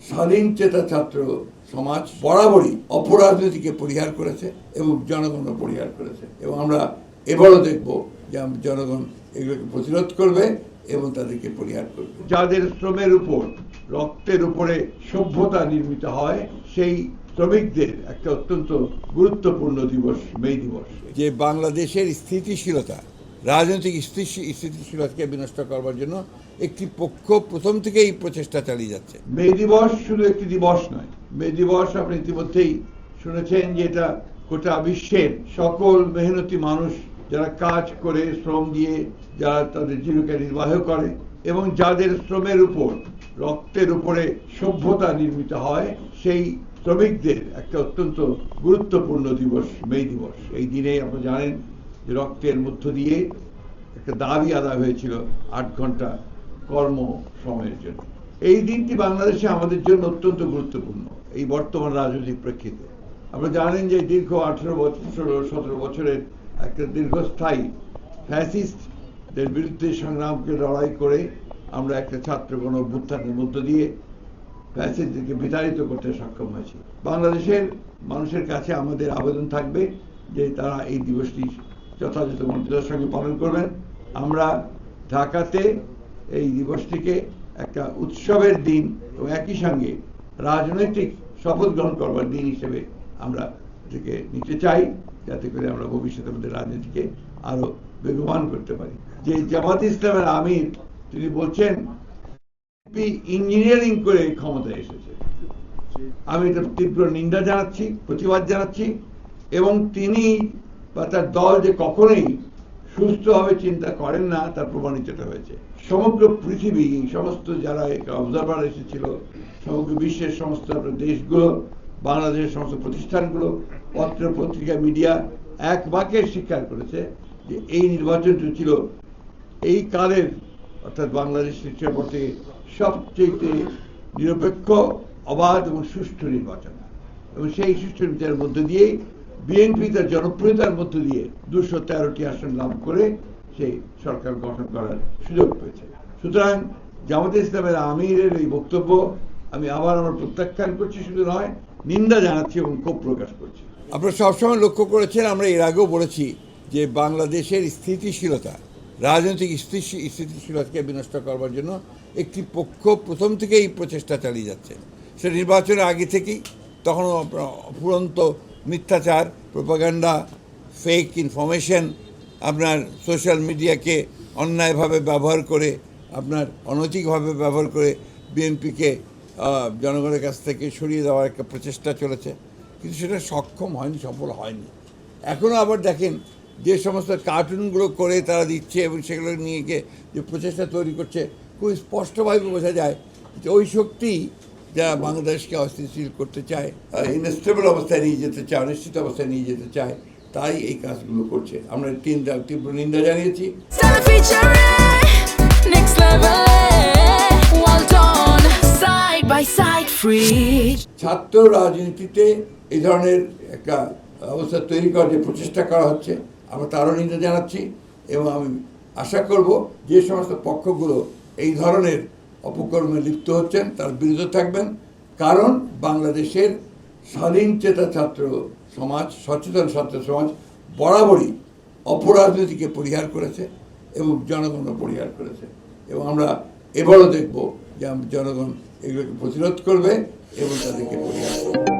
স্বাধীন চেতা ছাত্র সমাজ বরাবরই অপরাজনীতিকে পরিহার করেছে এবং জনগণও পরিহার করেছে, এবং আমরা এবারও দেখব যে জনগণ এগুলোকে প্রতিরোধ করবে এবং তাদেরকে পরিহার করবে। যাদের শ্রমের উপর, রক্তের উপরে সভ্যতা নির্মিত হয়, সেই শ্রমিকদের একটা অত্যন্ত গুরুত্বপূর্ণ দিবস মে দিবস। যে বাংলাদেশের স্থিতিশীলতা, রাজনৈতিক স্থিতিশীলতাকে বিনষ্ট করবার জন্য একটি পক্ষ প্রথম থেকেই প্রচেষ্টা চালিয়ে যাচ্ছে। মে দিবস শুধু একটি দিবস নয়, মে দিবস আপনি ইতিমধ্যেই শুনেছেন যে এটা গোটা বিশ্বের সকল মেহনতি মানুষ যারা কাজ করে, শ্রম দিয়ে যারা তাদের জীবিকা নির্বাহ করে এবং যাদের শ্রমের উপর, রক্তের উপরে সভ্যতা নির্মিত হয়, সেই শ্রমিকদের একটা অত্যন্ত গুরুত্বপূর্ণ দিবস মে দিবস। এই দিনে আপনারা জানেন যে রক্তের মধ্য দিয়ে একটা দাবি আদায় হয়েছিল 8 ঘন্টা কর্ম সময়ের জন্য। এই দিনটি বাংলাদেশে আমাদের জন্য অত্যন্ত গুরুত্বপূর্ণ। এই বর্তমান রাজনৈতিক প্রেক্ষিতে আপনারা জানেন যে দীর্ঘ 17 বছরের একটা দীর্ঘস্থায়ী ফ্যাসিস্টদের বিরুদ্ধে সংগ্রামকে লড়াই করে আমরা একটা ছাত্র গণ অভ্যুত্থানের মধ্য দিয়ে ফ্যাসিস্টদেরকে বিতাড়িত করতে সক্ষম হয়েছি। বাংলাদেশের মানুষের কাছে আমাদের আবেদন থাকবে যে তারা এই দিবসটি যথাযথ মর্যাদার সঙ্গে পালন করবেন। আমরা ঢাকাতে এই দিবসটিকে একটা উৎসবের দিন এবং একই সঙ্গে রাজনৈতিক শপথ গ্রহণ করবার দিন হিসেবে আমরা এটাকে নিতে চাই, যাতে করে আমরা ভবিষ্যতে আমাদের রাজনীতিকে আরো বেগবান করতে পারি। যে জামাত ইসলামের আমির তিনি বলছেন ইঞ্জিনিয়ারিং করে ক্ষমতায় এসেছে, আমি এটা তীব্র নিন্দা জানাচ্ছি, প্রতিবাদ জানাচ্ছি, এবং তিনি বা তার দল যে কখনোই সুস্থভাবে চিন্তা করেন না তার প্রমাণিত হয়েছে। সমগ্র পৃথিবী, সমস্ত যারা অবজারভার এসেছিল, সমগ্র বিশ্বের সমস্ত দেশগুলো, বাংলাদেশের সমস্ত প্রতিষ্ঠানগুলো, পত্র পত্রিকা, মিডিয়া এক বাক্যে স্বীকার করেছে যে এই নির্বাচনটি ছিল এই কালের, অর্থাৎ বাংলাদেশের পথে সবচেয়ে নিরপেক্ষ, অবাধ এবং সুষ্ঠু নির্বাচন। এবং সেই সুষ্ঠু নির্বাচনের মধ্য দিয়েই বিএনপি তার জনপ্রিয়তার মধ্য দিয়ে 213টি আসন লাভ করে সেই সরকার গঠন করার সুযোগ পেয়েছে। সুতরাং জামাতে ইসলামের আমিরের এই বক্তব্য আমি আবার আমার প্রত্যাখ্যান করছি, শুধু নয় নিন্দা জানাচ্ছি এবং ক্ষোভ প্রকাশ করছি। আপনারা সবসময় লক্ষ্য করেছেন, আমরা এর আগেও বলেছি যে বাংলাদেশের স্থিতিশীলতা, রাজনৈতিক স্থিতিশীলতাকে বিনষ্ট করবার জন্য একটি পক্ষ প্রথম থেকেই প্রচেষ্টা চালিয়ে যাচ্ছে। সে নির্বাচনের আগে থেকেই, তখন অফুরন্ত মিথ্যাচার, প্রোপাগান্ডা, ফেক ইনফরমেশন, আপনার সোশ্যাল মিডিয়াকে অন্যায়ভাবে ব্যবহার করে, আপনার অনৈতিকভাবে ব্যবহার করে বিএনপিকে জনগণের কাছ থেকে সরিয়ে দেওয়ার একটা প্রচেষ্টা চলেছে, কিন্তু সেটা সক্ষম হয়নি, সফল হয়নি। এখনও আবার দেখেন যে সমস্ত কার্টুনগুলো করে তারা দিচ্ছে এবং সেগুলো নিয়ে গিয়ে যে প্রচেষ্টা তৈরি করছে, খুব স্পষ্টভাবে বোঝা যায় যে ওই শক্তি যারা বাংলাদেশকে অস্থিতিশীল করতে চায়, ইনস্টেবল অবস্থায় নিয়ে যেতে চায়, অনিশ্চিত অবস্থায় নিয়ে যেতে চায়, তাই এই কাজগুলো করছে। আমরা তীব্র নিন্দা জানিয়েছি। ছাত্র রাজনীতিতে এই ধরনের একটা অবস্থা তৈরি করার যে প্রচেষ্টা করা হচ্ছে, আমরা তারও নিন্দা জানাচ্ছি, এবং আমি আশা করব যে সমস্ত পক্ষগুলো এই ধরনের অপকর্মে লিপ্ত হচ্ছেন তার বিরুদ্ধে থাকবেন। কারণ বাংলাদেশের স্বাধীন চেতা ছাত্র সমাজ, সচেতন ছাত্র সমাজ বরাবরই অপরাজনীতিকে পরিহার করেছে এবং জনগণও পরিহার করেছে, এবং আমরা এবারও দেখব যে জনগণ এগুলোকে প্রতিরোধ করবে এবং তাদেরকে পরিহার করবে।